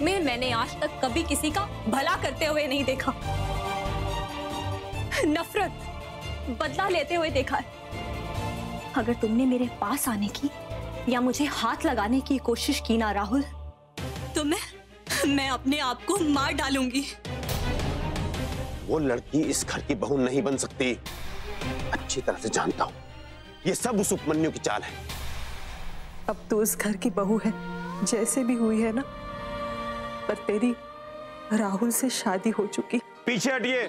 तुम्हें मैंने आज तक कभी किसी का भला करते हुए नहीं देखा, नफरत, बदला लेते हुए देखा है। अगर तुमने मेरे पास आने की या मुझे हाथ लगाने की कोशिश की ना राहुल, तो मैं अपने आप को मार डालूंगी। वो लड़की इस घर की बहू नहीं बन सकती, अच्छी तरह से जानता हूं। ये सब उस उपमन्यु की चाल है। अब तू इस घर की बहू है, जैसे भी हुई है ना, पर तेरी राहुल से शादी हो चुकी। पीछे हटिए।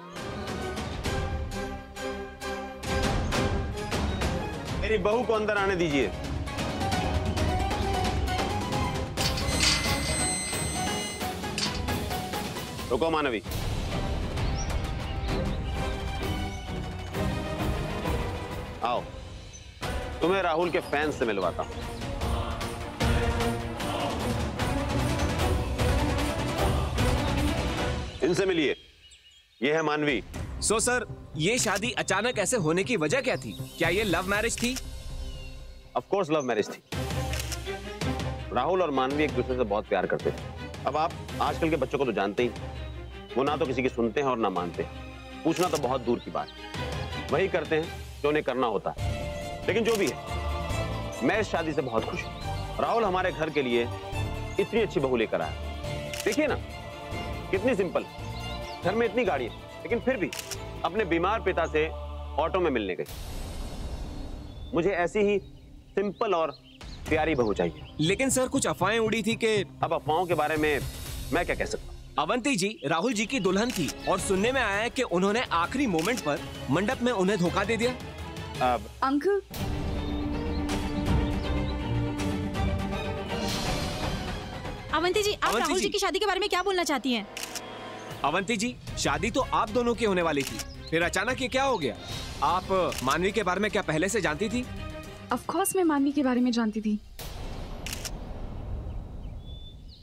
मेरी बहू को अंदर आने दीजिए। रुको मानवी। आओ, तुम्हें राहुल के फैंस से मिलवाता हूं। इनसे मिलिए। ये है मानवी। सो सर, ये शादी अचानक ऐसे होने की वजह क्या थी? क्या ये लव मैरिज थी? ऑफ कोर्स लव मैरिज थी। राहुल और मानवी एक दूसरे से बहुत प्यार करते थे। अब आप आजकल के बच्चों को तो जानते ही, वो ना तो किसी की सुनते हैं और ना मानते हैं। पूछना तो बहुत दूर की बात है, वही करते हैं जो उन्हें करना होता है। लेकिन जो भी है, मैं इस शादी से बहुत खुश हूं। राहुल हमारे घर के लिए इतनी अच्छी बहू लेकर आया। देखिए ना, कितनी सिंपल। घर में इतनी गाड़ी है, लेकिन फिर भी अपने बीमार पिता से ऑटो में मिलने गई। मुझे ऐसी ही सिंपल और प्यारी बहू चाहिए। लेकिन सर, कुछ अफवाहें उड़ी थी कि... अब अफवाहों के बारे में मैं क्या कह सकता हूँ? अवंती जी राहुल जी की दुल्हन थी और सुनने में आया है कि उन्होंने आखिरी मोमेंट पर मंडप में उन्हें धोखा दे दिया। अब अंकल, अवंती जी, आप अवंती राहुल जी जी की शादी के बारे में क्या बोलना चाहती हैं? अवंती जी, शादी तो आप दोनों की होने वाली थी, फिर अचानक ये क्या हो गया? आप मानवी के बारे में क्या पहले से जानती थी? ऑफ कोर्स मैं मानवी के बारे में जानती थी।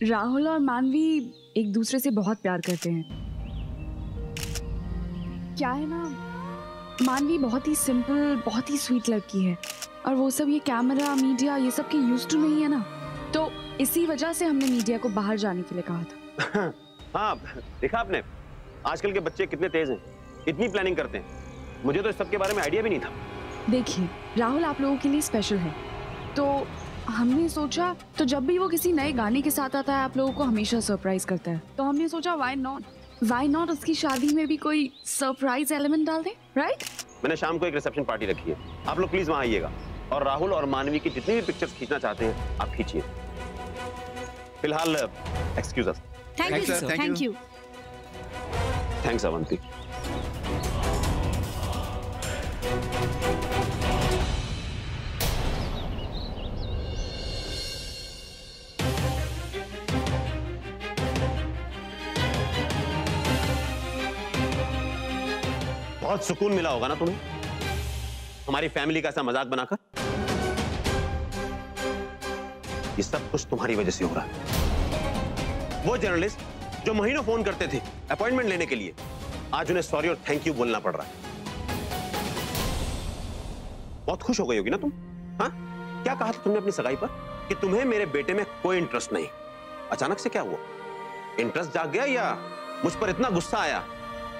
राहुल और मानवी एक दूसरे से बहुत प्यार करते हैं। क्या है ना, मानवी बहुत ही सिंपल, बहुत ही स्वीट लड़की है, और वो सब ये कैमरा, मीडिया, ये सब के यूज्ड टू नहीं है ना, तो इसी वजह से हमने मीडिया को बाहर जाने के लिए कहा था। हाँ, देखा आपने आजकल के बच्चे कितने तेज हैं, इतनी प्लानिंग करते हैं। मुझे तो इस सब के बारे में आइडिया भी नहीं था। देखिए, राहुल आप लोगों के लिए स्पेशल है, तो हमने सोचा, तो जब भी वो किसी नए गाने के साथ आता है आप लोगों को हमेशा सरप्राइज करता है, तो हमने सोचा व्हाई नॉट उसकी शादी में भी कोई सरप्राइज एलिमेंट डाल दें, राइट? मैंने शाम को एक रिसेप्शन पार्टी रखी है, आप लोग प्लीज वहां आइएगा, और राहुल और मानवी की जितनी भी पिक्चर्स खींचना चाहते हैं आप खींचिए। फिलहाल excuse us. Thank you sir, thank you. Thanks Avanti. बहुत सुकून मिला होगा ना तुम्हें हमारी फैमिली का ऐसा मजाक बनाकर। ये सब कुछ तुम्हारी वजह से हो रहा है। वो जर्नलिस्ट जो महीनों फोन करते थे अपॉइंटमेंट लेने के लिए, आज उन्हें सॉरी और थैंक यू बोलना पड़ रहा है। बहुत खुश हो गई होगी ना तुम? हाँ, क्या कहा था तुमने अपनी सगाई पर कि तुम्हें मेरे बेटे में कोई इंटरेस्ट नहीं? अचानक से क्या हुआ? इंटरेस्ट जाग गया या मुझ पर इतना गुस्सा आया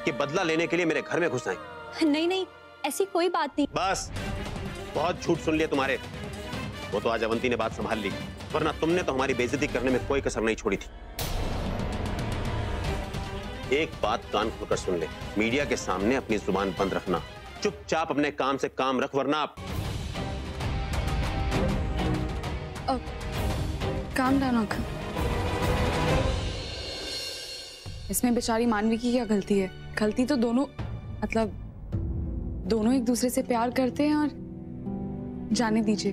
कि बदला लेने के लिए मेरे घर में घुस आई? नहीं, ऐसी कोई बात नहीं। बस, बहुत झूठ सुन लिया तुम्हारे। वो तो आज अवंती ने बात संभाल ली, वरना तुमने तो हमारी बेइज्जती करने में कोई कसर नहीं छोड़ी थी। एक बात कान खोलकर सुन ले, मीडिया के सामने अपनी जुबान बंद रखना, चुपचाप अपने काम से काम रख, वरना आप काम डाउन अंकल। इसमें बेचारी मानवी की क्या गलती है? गलती तो दोनों, मतलब दोनों एक दूसरे से प्यार करते हैं, और जाने दीजिए।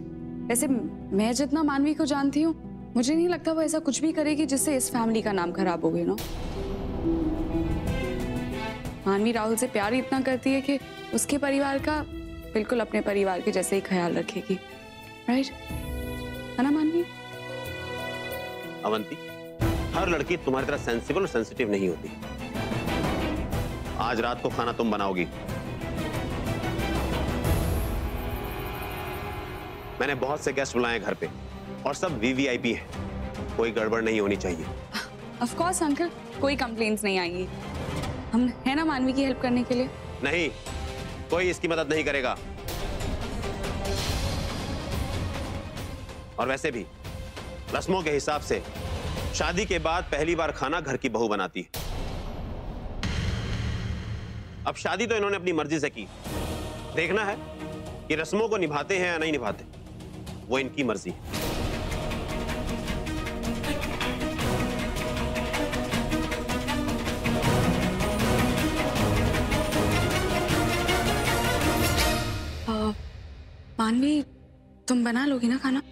वैसे मैं जितना मानवी को जानती हूँ, मुझे नहीं लगता वो ऐसा कुछ भी करेगी जिससे इस फैमिली का नाम खराब हो गया ना। मानवी राहुल से प्यार इतना करती है कि उसके परिवार का बिल्कुल अपने परिवार के जैसे ही ख्याल रखेगी, राइट? है ना मानवी? अवंती, हर लड़की तुम्हारी तरह सेंसिबल और सेंसिटिव नहीं होती। आज रात को खाना तुम बनाओगी। मैंने बहुत से गेस्ट बुलाए घर पे, और सब वीवीआईपी हैं। कोई गड़बड़ नहीं होनी चाहिए। ऑफ कोर्स अंकल, कोई कंप्लेंट्स नहीं आएंगी। हम है ना मानवी की हेल्प करने के लिए। नहीं, कोई इसकी मदद नहीं करेगा। और वैसे भी रस्मों के हिसाब से शादी के बाद पहली बार खाना घर की बहू बनाती है। अब शादी तो इन्होंने अपनी मर्जी से की, देखना है कि रस्मों को निभाते हैं या नहीं निभाते, वो इनकी मर्जी है। मानवी, तुम बना लोगी ना खाना?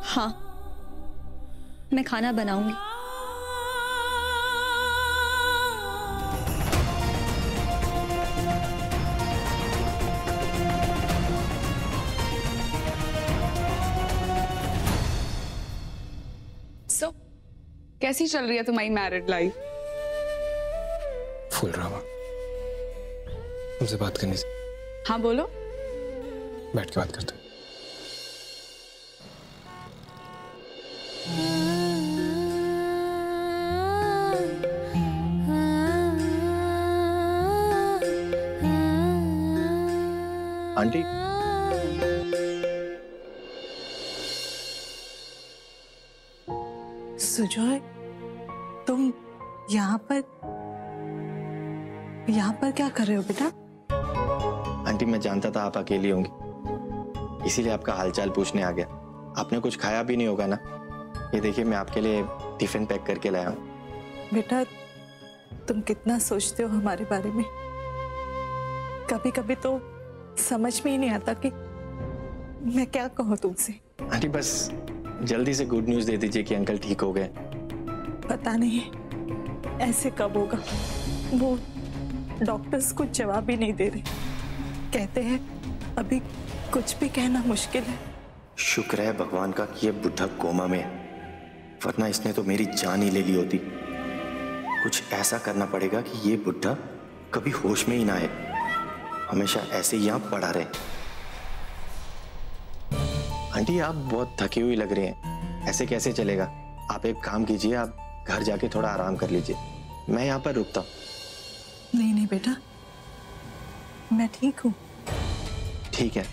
हाँ, मैं खाना बनाऊंगी। So, कैसी चल रही है तुम्हारी मैरिड लाइफ? Full drama. तुमसे बात करनी से। हाँ बोलो। बैठ के बात करते हैं। आंटी, सुजॉय, तुम यहाँ पर क्या कर रहे हो बेटा? आंटी मैं जानता था आप अकेली होंगी, इसीलिए आपका हालचाल पूछने आ गया। आपने कुछ खाया भी नहीं होगा ना? ये देखिए, मैं आपके लिए टिफिन पैक करके लाया हूँ। बेटा, तुम कितना सोचते हो हमारे बारे में। कभी कभी तो समझ में ही नहीं आता कि मैं क्या कहूँ तुमसे। आंटी बस जल्दी से गुड न्यूज़ दे दीजिए कि अंकल ठीक हो गए। पता नहीं ऐसे कब होगा, वो डॉक्टर्स कुछ जवाब ही नहीं दे रहे। कहते हैं अभी कुछ भी कहना मुश्किल है। शुक्र है भगवान का कि ये बुढ़ा कोमा में है, वरना इसने तो मेरी जान ही ले ली होती। कुछ ऐसा करना पड़ेगा कि ये बुढ़ा कभी होश में ही ना आए, हमेशा ऐसे ही यहाँ पड़ा रहे। आंटी आप बहुत थकी हुई लग रही हैं, ऐसे कैसे चलेगा? आप एक काम कीजिए, आप घर जाके थोड़ा आराम कर लीजिए, मैं यहाँ पर रुकता हूँ। नहीं नहीं बेटा, मैं ठीक हूँ। ठीक है,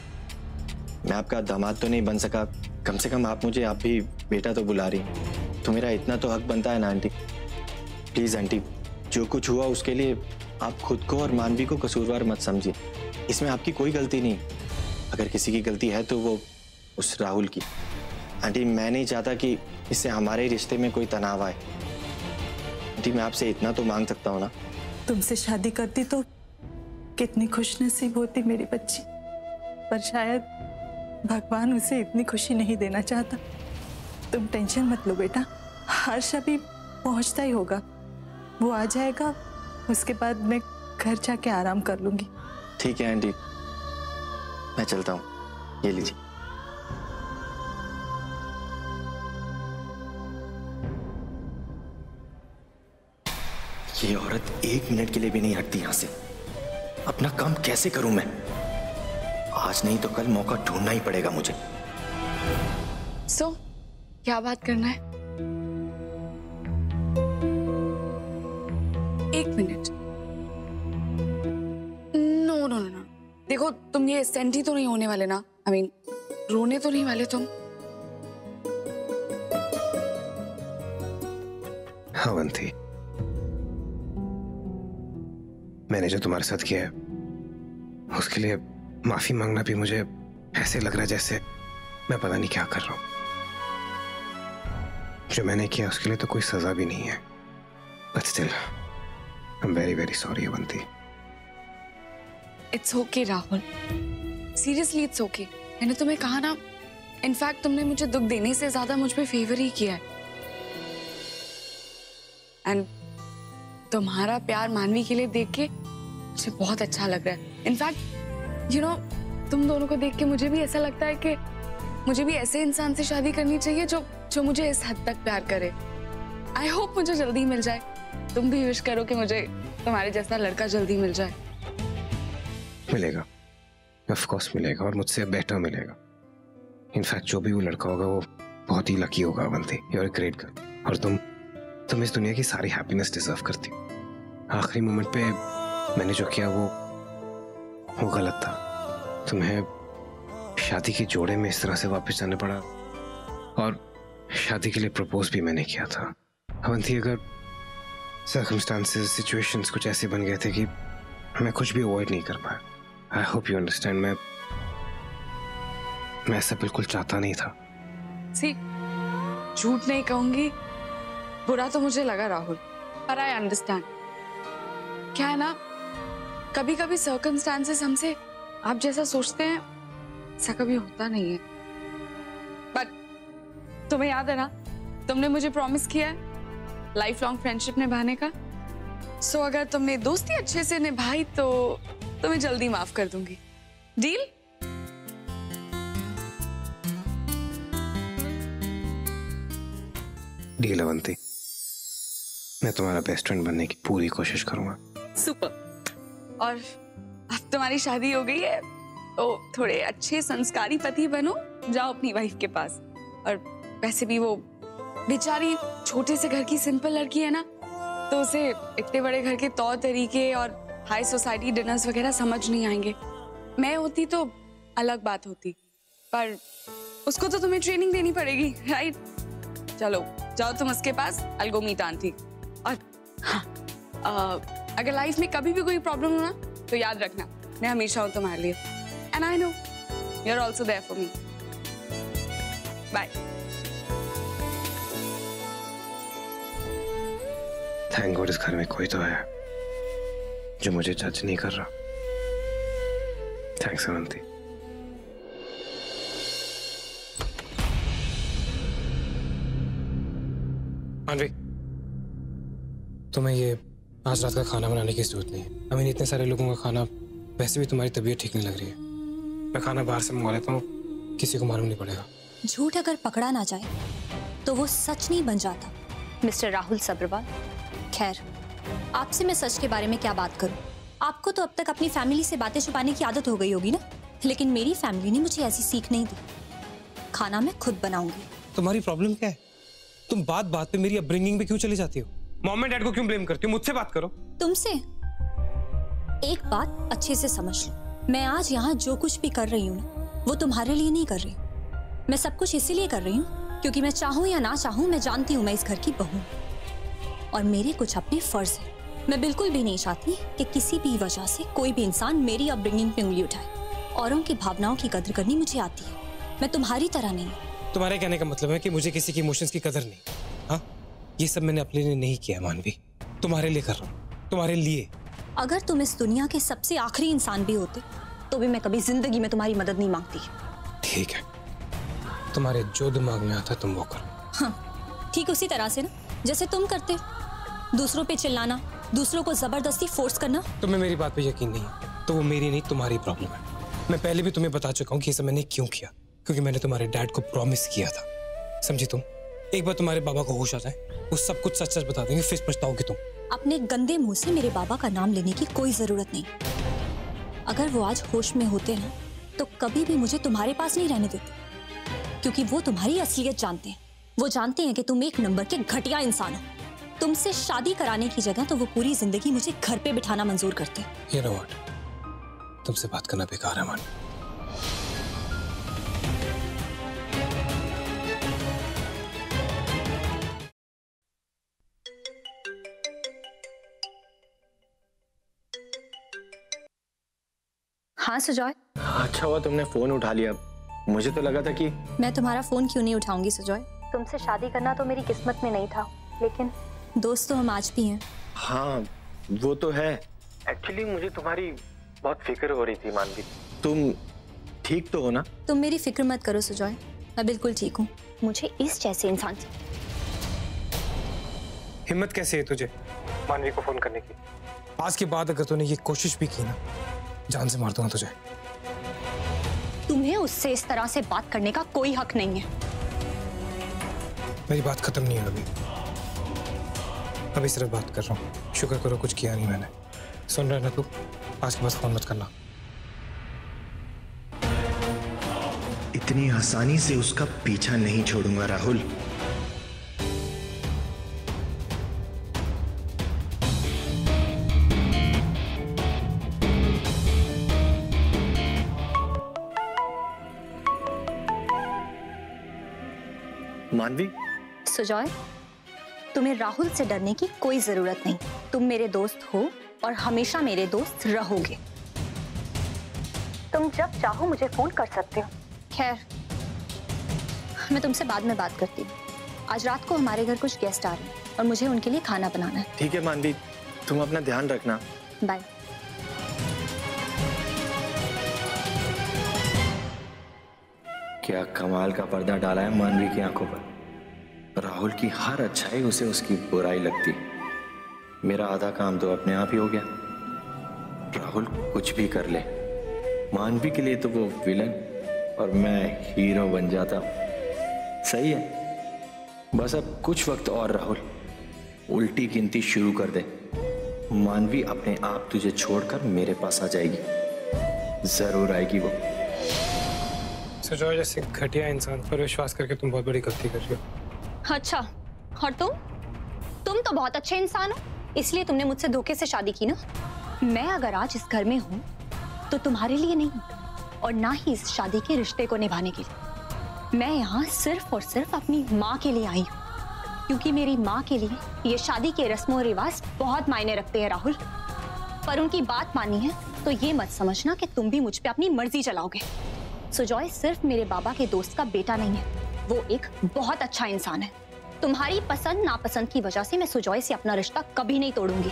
मैं आपका दामाद तो नहीं बन सका, कम से कम आप मुझे आप भी बेटा तो बुला रही हैं, तो मेरा इतना तो हक बनता है ना आंटी। प्लीज आंटी, जो कुछ हुआ उसके लिए आप खुद को और मानवी को कसूरवार मत समझिए। इसमें आपकी कोई गलती नहीं। अगर किसी की गलती है तो वो उस राहुल की। आंटी मैं नहीं चाहता कि इससे हमारे रिश्ते में कोई तनाव आए। आंटी मैं आपसे इतना तो मांग सकता हूँ ना? तुमसे शादी करती तो कितनी खुशनसीब होती मेरी बच्ची, पर शायद भगवान उसे इतनी खुशी नहीं देना चाहता। तुम टेंशन मत लो बेटा, हर्ष अभी पहुंचता ही होगा, वो आ जाएगा, उसके बाद मैं घर जाके आराम कर लूंगी। ठीक है आंटी, मैं चलता हूँ, ये लीजिए। ये औरत एक मिनट के लिए भी नहीं हटती यहां से। अपना काम कैसे करूं मैं? आज नहीं तो कल मौका ढूंढना ही पड़ेगा मुझे। सो, क्या बात करना है? एक मिनट। नो नो नो, देखो तुम ये सेंटी तो नहीं होने वाले ना? आई मीन रोने तो नहीं वाले तुम? हाँ वंती, मैंने जो तुम्हारे साथ किया है उसके लिए माफी मांगना भी मुझे ऐसे लग रहा है जैसे मैं पता नहीं क्या कर रहा हूं। जो मैंने किया उसके लिए तो कोई सजा भी नहीं है, but still I am very very sorry Avanti. It's okay Rahul, seriously it's okay. मैंने तुम्हें कहा ना, इनफैक्ट तुमने मुझे दुख देने से ज्यादा मुझ पे फेवर ही किया है। एंड तुम्हारा प्यार मानवी के लिए देख के मुझे बहुत अच्छा लग रहा है। इनफैक्ट यू नो, तुम दोनों को देख के मुझे भी ऐसा लगता है कि मुझे भी ऐसे इंसान से शादी करनी चाहिए जो मुझे इस हद तक प्यार करे। आई होप मुझे जल्दी मिल जाए। तुम भी विश करो कि मुझे तुम्हारे जैसा लड़का जल्दी मिल जाए। मिलेगा, ऑफ कोर्स मिलेगा, और मुझसे बेटर मिलेगा। इनफैक्ट जो भी वो लड़का होगा वो बहुत ही लकी होगा Avanti. You are a great girl और तुम इस दुनिया की सारी हैप्पीनेस डिजर्व करती हो। आखिरी मोमेंट पे मैंने जो किया वो गलत था। तुम्हें शादी के जोड़े में इस तरह से वापस जाना पड़ा और शादी के लिए प्रपोज भी मैंने किया था। अवंती, अगर सर्कमस्टांसेस, सिचुएशंस कुछ ऐसे बन गए थे कि मैं कुछ भी अवॉइड नहीं कर पाया। I hope you understand. मैं ऐसा बिल्कुल चाहता नहीं था। सी, झूठ नहीं कहूंगी, बुरा तो मुझे लगा राहुल, पर आई अंडरस्टैंड। क्या है ना, कभी कभी सर्कमस्टांसेस हमसे आप जैसा सोचते हैं ऐसा कभी होता नहीं है। बट तुम्हें याद है ना, तुमने मुझे प्रॉमिस किया है लाइफ लॉन्ग फ्रेंडशिप निभाने का। सो अगर तुमने दोस्ती अच्छे से निभाई तो तुम्हें जल्दी माफ कर दूंगी। डील? डील अवंती। मैं तुम्हारा बेस्ट फ्रेंड बनने की पूरी कोशिश करूंगा। सुपर। और अब तुम्हारी शादी हो गई है तो थोड़े अच्छे संस्कारी पति बनो, जाओ अपनी वाइफ के पास। और वैसे भी वो बेचारी छोटे से घर की सिंपल लड़की है ना, तो उसे इतने बड़े घर के तौर तरीके और हाई सोसाइटी डिनर्स वगैरह समझ नहीं आएंगे। मैं होती तो अलग बात होती, पर उसको तो तुम्हें ट्रेनिंग देनी पड़ेगी, राइट? चलो जाओ तुम उसके पास, I'll go meet आंटी। और हाँ, अगर लाइफ में कभी भी कोई प्रॉब्लम हो ना तो याद रखना मैं हमेशा हूं तुम्हारे लिए। And I know you are also there for me. Bye. Thank God इस घर में कोई तो है जो मुझे जज नहीं कर रहा। थैंक्स अवंती। मानवी, तुम्हें ये आज रात का खाना बनाने की जरूरत नहीं है। I mean, इतने सारे लोगों का खाना, वैसे भी तुम्हारी तबीयत ठीक नहीं लग रही है। मैं खाना बाहर से मंगवा लेता हूँ, किसी को मालूम नहीं पड़ेगा। झूठ अगर पकड़ा ना जाए तो वो सच नहीं बन जाता, मिस्टर राहुल सब्रवाल। खैर, आपसे मैं सच के बारे में क्या बात करूं? आपको तो अब तक अपनी फैमिली से बातें छुपाने की आदत हो गई होगी ना, लेकिन मेरी फैमिली ने मुझे ऐसी सीख नहीं दी। खाना मैं खुद बनाऊंगी। तुम्हारी प्रॉब्लम क्या है? तुम बात बात पे मेरी अपब्रिंगिंग पे क्यों चली जाती हो? मॉम एंड डैड को क्यों ब्लेम करती हो? मुझसे बात करो। तुमसे? एक बात अच्छे से समझ लो, मैं आज यहाँ जो कुछ भी कर रही हूँ ना, वो तुम्हारे लिए नहीं कर रही हूँ। मैं सब कुछ इसीलिए कर रही हूँ क्योंकि मैं चाहूँ या ना चाहूँ, मैं जानती हूँ मैं इस घर की बहू और मेरे कुछ अपने फर्ज हैं। मैं बिल्कुल भी नहीं चाहती कि किसी भी वजह से कोई भी इंसान मेरी अपब्रिंगिंग पे उंगली उठाए। औरों की भावनाओं की कदर करनी मुझे आती है, मैं तुम्हारी तरह नहीं। तुम्हारे कहने का मतलब है कि मुझे किसी की इमोशंस की कदर नहीं? हाँ, ये सब मैंने अपने लिए नहीं किया मानवी, तुम्हारे लिए कर रहा हूँ, तुम्हारे लिए। अगर तुम इस दुनिया के सबसे आखिरी इंसान भी होते तो भी मैं कभी जिंदगी में तुम्हारी मदद नहीं मांगती। ठीक है, तुम्हारे जो दिमाग में आता है तुम वो करो। हाँ, ठीक उसी तरह से ना जैसे तुम करते, दूसरों पे चिल्लाना, दूसरों को जबरदस्ती फोर्स करना। तुम्हें मेरी बात पे यकीन नहीं है तो वो मेरी नहीं तुम्हारी प्रॉब्लम है। मैं पहले भी तुम्हें बता चुका हूँ कि ये सब मैंने क्यों किया, क्योंकि मैंने तुम्हारे डैड को प्रॉमिस किया था। समझी तुम? एक बार तुम्हारे बाबा को होश आ जाए, वो सब कुछ सच सच बता देंगे, फिर पछताओगे तुम। अपने गंदे मुंह से मेरे बाबा का नाम लेने की कोई जरूरत नहीं। अगर वो आज होश में होते ना तो कभी भी मुझे तुम्हारे पास नहीं रहने देते, क्योंकि वो तुम्हारी असलियत जानते हैं। वो जानते हैं कि तुम एक नंबर के घटिया इंसान हो। तुमसे शादी कराने की जगह तो वो पूरी जिंदगी मुझे घर पे बिठाना मंजूर करते। You know what? तुमसे बात करना बेकार है मान। हाँ सुजॉय। अच्छा हुआ तुमने फोन उठा लिया, मुझे तो लगा था कि मैं तुम्हारा फोन क्यों नहीं उठाऊंगी सुजॉय? तुमसे शादी करना तो मेरी किस्मत में नहीं था, लेकिन दोस्त तो हम आज भी हैं। हाँ वो तो है। एक्चुअली मुझे तुम्हारी बहुत फिक्र हो रही थी मानवी। तुम ठीक तो हो ना? तुम मेरी फिक्र मत करो सुजॉय, मैं बिल्कुल ठीक हूँ। मुझे इस जैसे इंसान से हिम्मत कैसे है तुझे मानवी को फोन करने की? आज के बाद अगर तूने ये कोशिश भी की ना, जान से मार दूंगा तुझे। तुम्हें उससे इस तरह से बात करने का कोई हक नहीं है। मेरी बात खत्म नहीं है अभी सिर्फ बात कर रहा हूँ। शुक्र करो कुछ किया नहीं मैंने। सुन रहा है ना तू? आज के बाद फोन मत करना। इतनी आसानी से उसका पीछा नहीं छोड़ूंगा राहुल। मानवी, सुजॉय, तुम्हें राहुल से डरने की कोई जरूरत नहीं। तुम मेरे दोस्त हो और हमेशा मेरे दोस्त रहोगे। तुम जब चाहो मुझे फोन कर सकते हो। खैर, मैं तुमसे बाद में बात करती हूँ। आज रात को हमारे घर कुछ गेस्ट आ रहे हैं और मुझे उनके लिए खाना बनाना है। ठीक है मानवी, तुम अपना ध्यान रखना। बाय। क्या कमाल का पर्दा डाला है मानवी की आंखों पर। राहुल की हर अच्छाई उसे उसकी बुराई लगती। मेरा आधा काम तो अपने आप ही हो गया। राहुल कुछ भी कर ले, मानवी के लिए तो वो विलन और मैं हीरो बन जाता। सही है, बस अब कुछ वक्त और राहुल, उल्टी गिनती शुरू कर दे। मानवी अपने आप तुझे छोड़कर मेरे पास आ जाएगी, जरूर आएगी वो। सुजॉय जैसे घटिया इंसान पर विश्वास करके तुम बहुत बड़ी गलती कर रही हो। अच्छा, और तुम तो बहुत अच्छे इंसान हो, इसलिए तुमने मुझसे धोखे से शादी की ना। मैं अगर आज इस घर में हूँ तो तुम्हारे लिए नहीं, और ना ही इस शादी के रिश्ते को निभाने के लिए। मैं यहाँ सिर्फ और सिर्फ अपनी माँ के लिए आई हूँ, क्योंकि मेरी माँ के लिए ये शादी के रस्मों और रिवाज बहुत मायने रखते हैं राहुल। पर उनकी बात मानी है तो ये मत समझना कि तुम भी मुझ पे अपनी मर्जी चलाओगे। सुजॉय सिर्फ मेरे बाबा के दोस्त का बेटा नहीं है, वो एक बहुत अच्छा इंसान है। तुम्हारी पसंद नापसंद की वजह से मैं सुजॉय से अपना रिश्ता कभी नहीं तोड़ूंगी।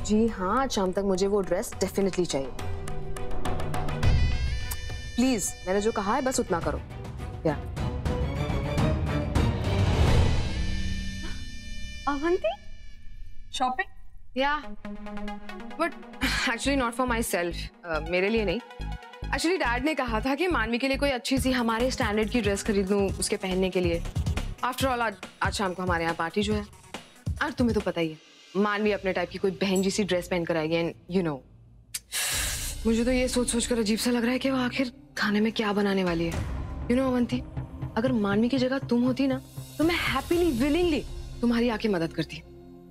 जी हाँ, आज शाम तक मुझे वो ड्रेस डेफिनेटली चाहिए। प्लीज, मैंने जो कहा है बस उतना करो। या अवंती, शॉपिंग? या but actually not for my self, मेरे लिए नहीं। एक्चुअली डैड ने कहा था कि मानवी के लिए कोई अच्छी सी हमारे स्टैंडर्ड की ड्रेस खरीद लूँ उसके पहनने के लिए। आफ्टर ऑल आज शाम को हमारे यहाँ पार्टी जो है, और तुम्हें तो पता ही है, मानवी अपने टाइप की कोई बहन जैसी ड्रेस पहन कर आएगी। एंड यू नो, मुझे तो ये सोच कर अजीब सा लग रहा है कि वो आखिर खाने में क्या बनाने वाली है। यू नो अवंती, अगर मानवी की जगह तुम होती ना तो मैं हैप्पीली विलिंगली तुम्हारी आके मदद करती,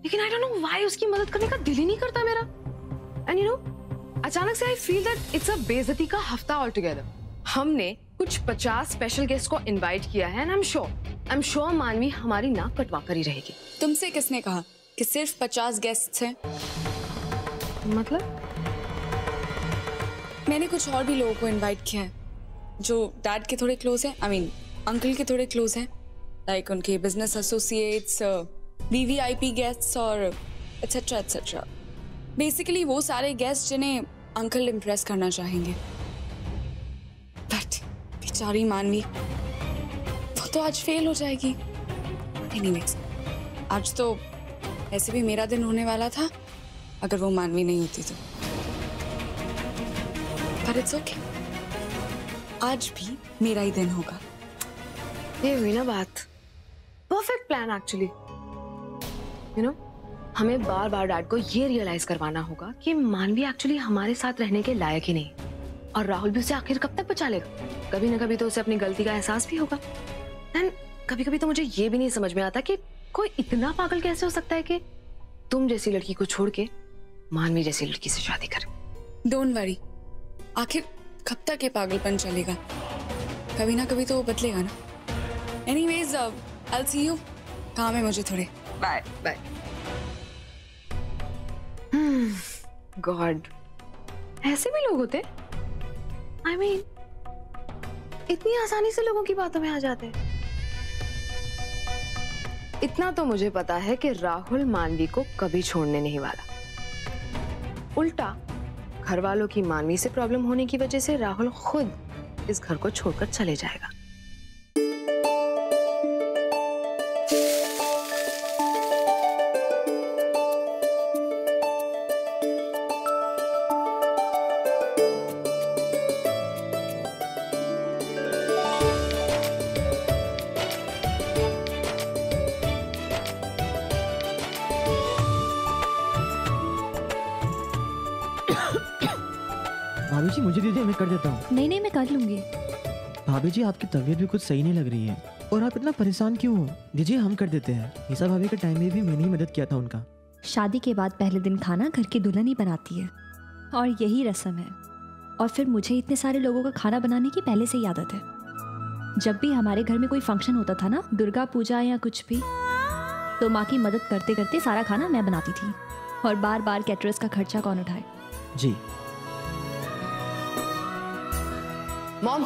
लेकिन आई डोंट नो व्हाई उसकी मदद करने का दिल ही नहीं करता मेरा। एंड यू नो, अचानक से I feel that it's a बेइज्जती का हफ्ता ऑल टुगेदर। हमने कुछ 50 स्पेशल गेस्ट को इनवाइट किया है एंड आई एम श्योर मानवी हमारी नाक कटवा कर ही रहेगी। तुमसे किसने कहा कि सिर्फ 50 गेस्ट्स हैं? मतलब मैंने कुछ और भी लोगों को इनवाइट किया है जो डैड के थोड़े क्लोज हैं, आई मीन अंकल के थोड़े क्लोज हैं, लाइक उनके बिजनेस एसोसिएट्स, वीवीआईपी गेस्ट्स और एटसेट्रा एटसेट्रा। बेसिकली वो सारे गेस्ट जिन्हें अंकल इम्प्रेस करना चाहेंगे। बट बेचारी मानवी, वो तो आज फेल हो जाएगी। एनीवेज, आज तो ऐसे भी मेरा दिन होने वाला था अगर वो मानवी नहीं होती तो। पर इट्स ओके, आज भी मेरा ही दिन होगा। ये हुई ना बात, perfect plan actually. You know, हमें बार बार डैड को ये रियलाइज करवाना होगा कि मानवी एक्चुअली हमारे साथ रहने के लायक ही नहीं, और राहुल भी उसे आखिर कब तक बचा लेगा। कभी ना कभी तो उसे अपनी गलती का एहसास भी होगा। एंड कभी कभी तो मुझे ये भी नहीं समझ में आता कि कोई इतना पागल कैसे हो सकता है कि तुम जैसी लड़की को छोड़ के मानवी जैसी लड़की से शादी करे। डोंट वरी, आखिर कब तक ये पागलपन चलेगा? कभी ना कभी तो वो बदलेगा ना। Anyways, I will see you. काम है मुझे थोड़े। Bye bye. गॉड, ऐसे भी लोग होते? आई मीन, इतनी आसानी से लोगों की बातों में आ जाते हैं। इतना तो मुझे पता है कि राहुल मानवी को कभी छोड़ने नहीं वाला। उल्टा घर वालों की मानवी से प्रॉब्लम होने की वजह से राहुल खुद इस घर को छोड़कर चले जाएगा। भाभी जी मुझे दीजिए, मैं कर देता हूँ। नहीं नहीं, मैं कर लूंगी। भाभी जी आपकी तबीयत भी कुछ सही नहीं लग रही है और आप इतना परेशान क्यों हो? दीजिए हम कर देते हैं। ईसा भाभी के टाइम में भी मैंने ही मदद किया था उनका। शादी के बाद पहले दिन खाना घर की दुल्हन ही बनाती है और यही रस्म है। और फिर मुझे इतने सारे लोगों का खाना बनाने की पहले से ही आदत है। जब भी हमारे घर में कोई फंक्शन होता था ना, दुर्गा पूजा या कुछ भी, तो माँ की मदद करते करते सारा खाना मैं बनाती थी। और बार बार कैटरर्स का खर्चा कौन उठाए? जी मॉम,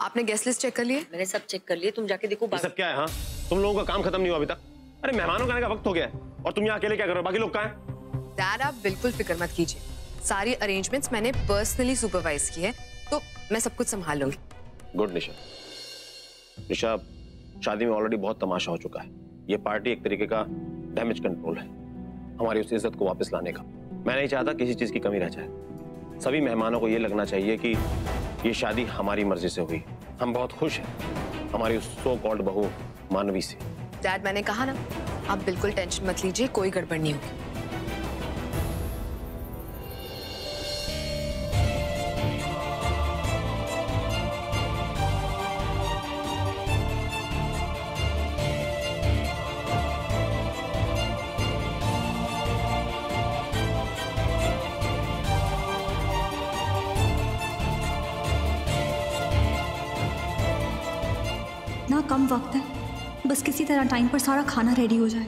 आपने गेस्ट लिस्ट चेक कर लिए? मैंने सब चेक कर लिए, तुम जाके देखो। ये सब क्या है? हाँ, तुम लोगों का काम खत्म नहीं हुआ अभी तक? अरे मेहमानों के आने का वक्त हो गया है और तुम यहाँ अकेले क्या कर रहे हो? बाकी लोग कहाँ हैं? डैड आप बिल्कुल फिक्र मत कीजिए, सारी अरेंजमेंट्स मैंने पर्सनली सुपरवाइज की है, तो मैं सब कुछ संभाल लूंगी। गुड निशा। निशा, शादी में ऑलरेडी बहुत तमाशा हो चुका है। ये पार्टी एक तरीके का डैमेज कंट्रोल है, हमारी उस इज्जत को वापस लाने का। मैं नहीं चाहता किसी चीज की कमी रह जाए। सभी मेहमानों को ये लगना चाहिए कि ये शादी हमारी मर्जी से हुई। हम बहुत खुश हैं हमारी उस सो कॉल्ड बहू मानवी से। डैड मैंने कहा ना, आप बिल्कुल टेंशन मत लीजिए, कोई गड़बड़ नहीं होगी। ना कम वक्त है, बस किसी तरह टाइम पर सारा खाना रेडी हो जाए।